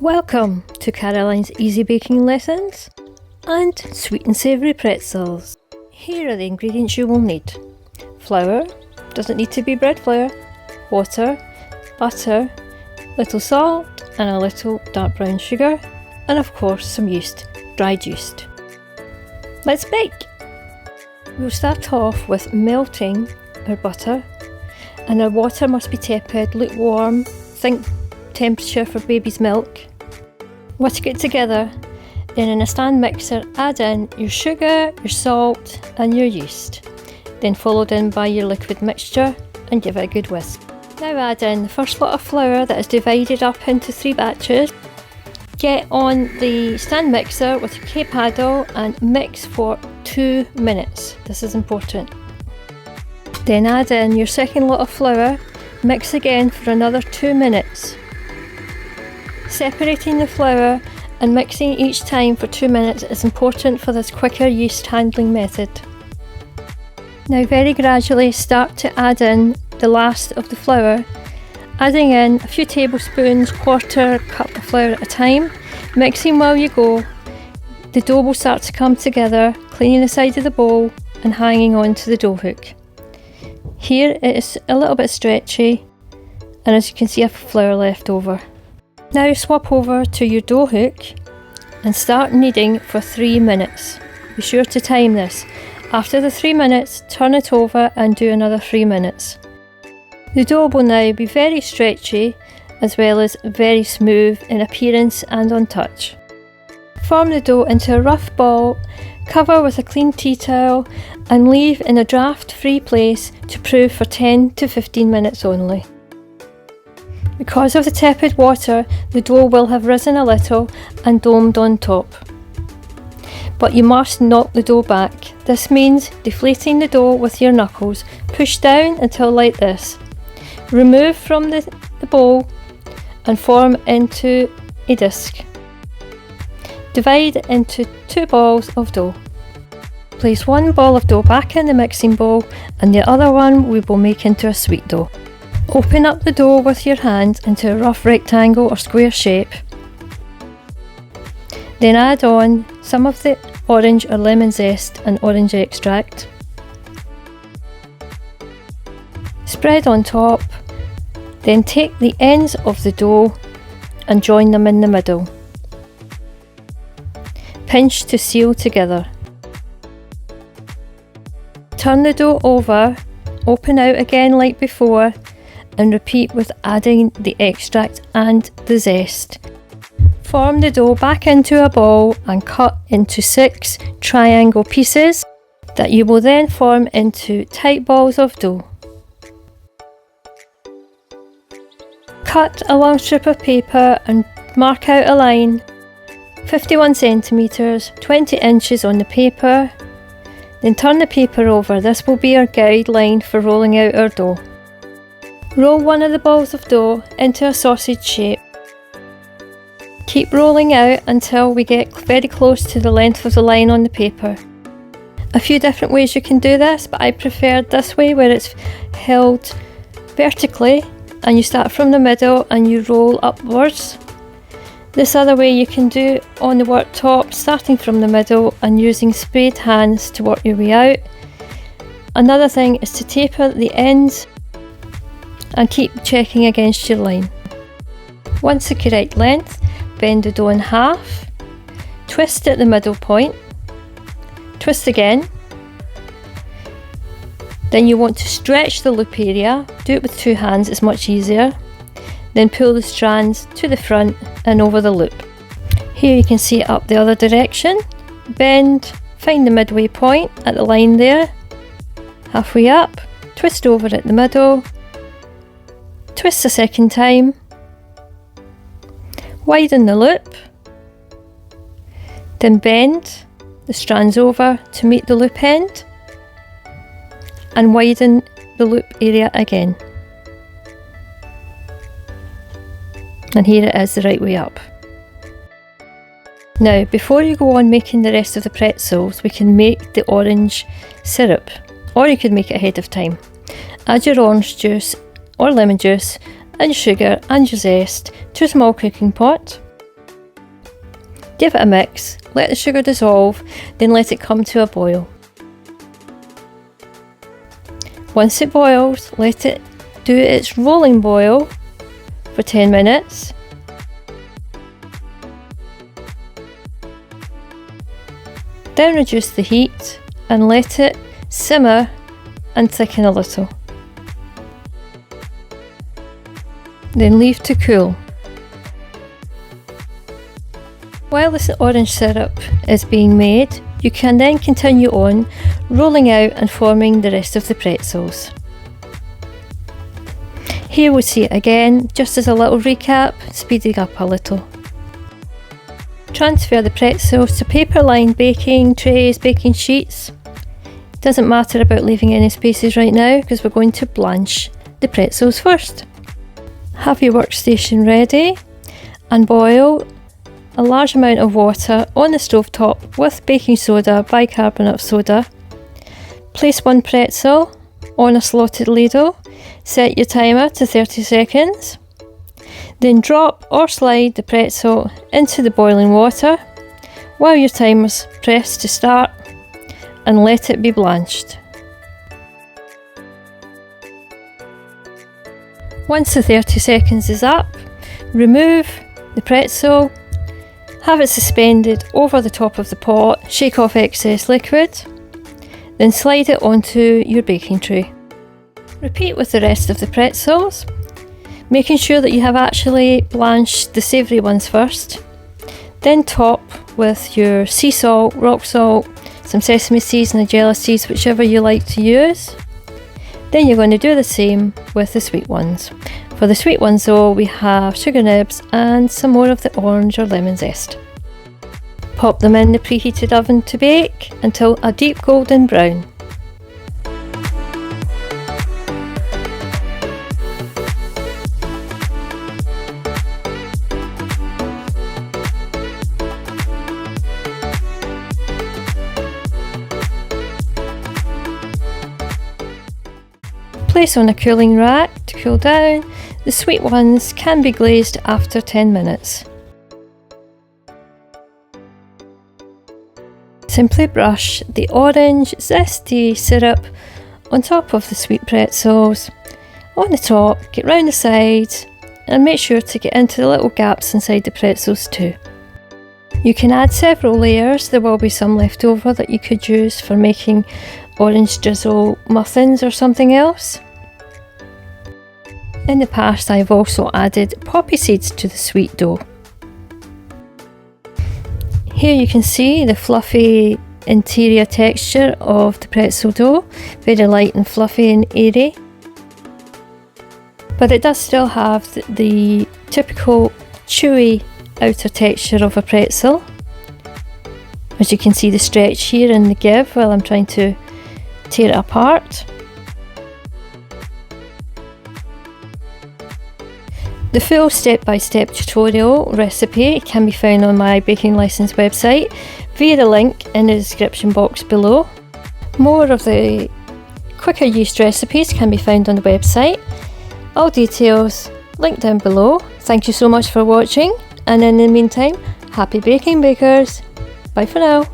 Welcome to Caroline's Easy Baking Lessons and Sweet and Savoury Pretzels. Here are the ingredients you will need. Flour, doesn't need to be bread flour, water, butter, little salt and a little dark brown sugar, and of course some yeast, dried yeast. Let's bake! We'll start off with melting our butter, and our water must be tepid, lukewarm, think temperature for baby's milk. Whisk it together, then in a stand mixer add in your sugar, your salt and your yeast, then followed in by your liquid mixture and give it a good whisk. Now add in the first lot of flour that is divided up into 3 batches. Get on the stand mixer with your K paddle and mix for 2 minutes. This is important. Then add in your second lot of flour, mix again for another 2 minutes. Separating the flour and mixing each time for 2 minutes is important for this quicker yeast handling method. Now very gradually start to add in the last of the flour, adding in a few tablespoons, quarter cup of flour at a time, mixing while you go. The dough will start to come together, cleaning the side of the bowl and hanging on to the dough hook. Here it is a little bit stretchy, and as you can see I have flour left over. Now swap over to your dough hook and start kneading for 3 minutes. Be sure to time this. After the 3 minutes, turn it over and do another 3 minutes. The dough will now be very stretchy as well as very smooth in appearance and on touch. Form the dough into a rough ball, cover with a clean tea towel and leave in a draft-free place to prove for 10 to 15 minutes only. Because of the tepid water, the dough will have risen a little and domed on top. But you must knock the dough back. This means deflating the dough with your knuckles. Push down until like this. Remove from the bowl and form into a disc. Divide into 2 balls of dough. Place 1 ball of dough back in the mixing bowl and the other one we will make into a sweet dough. Open up the dough with your hand into a rough rectangle or square shape. Then add on some of the orange or lemon zest and orange extract. Spread on top, then take the ends of the dough and join them in the middle. Pinch to seal together. Turn the dough over, open out again like before, and repeat with adding the extract and the zest. Form the dough back into a ball and cut into 6 triangle pieces that you will then form into tight balls of dough. Cut a long strip of paper and mark out a line 51 centimeters, 20 inches on the paper. Then turn the paper over. This will be our guideline for rolling out our dough. Roll one of the balls of dough into a sausage shape. Keep rolling out until we get very close to the length of the line on the paper. A few different ways you can do this, but I prefer this way where it's held vertically and you start from the middle and you roll upwards. This other way you can do on the worktop, starting from the middle and using spade hands to work your way out. Another thing is to taper the ends and keep checking against your line. Once the correct length, bend the dough in half, twist at the middle point, twist again. Then you want to stretch the loop area, do it with 2 hands, it's much easier. Then pull the strands to the front and over the loop. Here you can see it up the other direction. Bend, find the midway point at the line there, halfway up, twist over at the middle, twist a second time, widen the loop, then bend the strands over to meet the loop end and widen the loop area again. And here it is the right way up. Now before you go on making the rest of the pretzels, we can make the orange syrup, or you could make it ahead of time. Add your orange juice or lemon juice and sugar and your zest to a small cooking pot. Give it a mix, let the sugar dissolve, then let it come to a boil. Once it boils, let it do its rolling boil for 10 minutes. Then reduce the heat and let it simmer and thicken a little. Then leave to cool. While this orange syrup is being made, you can then continue on rolling out and forming the rest of the pretzels. Here we see it again, just as a little recap, speeding up a little. Transfer the pretzels to paper-lined baking trays, baking sheets. It doesn't matter about leaving any spaces right now because we're going to blanch the pretzels first. Have your workstation ready and boil a large amount of water on the stove top with baking soda, bicarbonate of soda. Place one pretzel on a slotted ladle, set your timer to 30 seconds. Then drop or slide the pretzel into the boiling water while your timer's pressed to start and let it be blanched. Once the 30 seconds is up, remove the pretzel, have it suspended over the top of the pot, shake off excess liquid, then slide it onto your baking tray. Repeat with the rest of the pretzels, making sure that you have actually blanched the savoury ones first. Then top with your sea salt, rock salt, some sesame seeds, nigella seeds, whichever you like to use. Then you're going to do the same with the sweet ones. For the sweet ones though, we have sugar nibs and some more of the orange or lemon zest. Pop them in the preheated oven to bake until a deep golden brown. Place on a cooling rack to cool down. The sweet ones can be glazed after 10 minutes. Simply brush the orange zesty syrup on top of the sweet pretzels, on the top, get round the sides and make sure to get into the little gaps inside the pretzels too. You can add several layers, there will be some left over that you could use for making orange drizzle muffins or something else. In the past I've also added poppy seeds to the sweet dough. Here you can see the fluffy interior texture of the pretzel dough, very light and fluffy and airy. But it does still have the typical chewy outer texture of a pretzel. As you can see the stretch here and the give while I'm trying to tear it apart. The full step-by-step tutorial recipe can be found on my baking lessons website via the link in the description box below. More of the quicker yeast recipes can be found on the website. All details linked down below. Thank you so much for watching, and in the meantime, happy baking, bakers! Bye for now!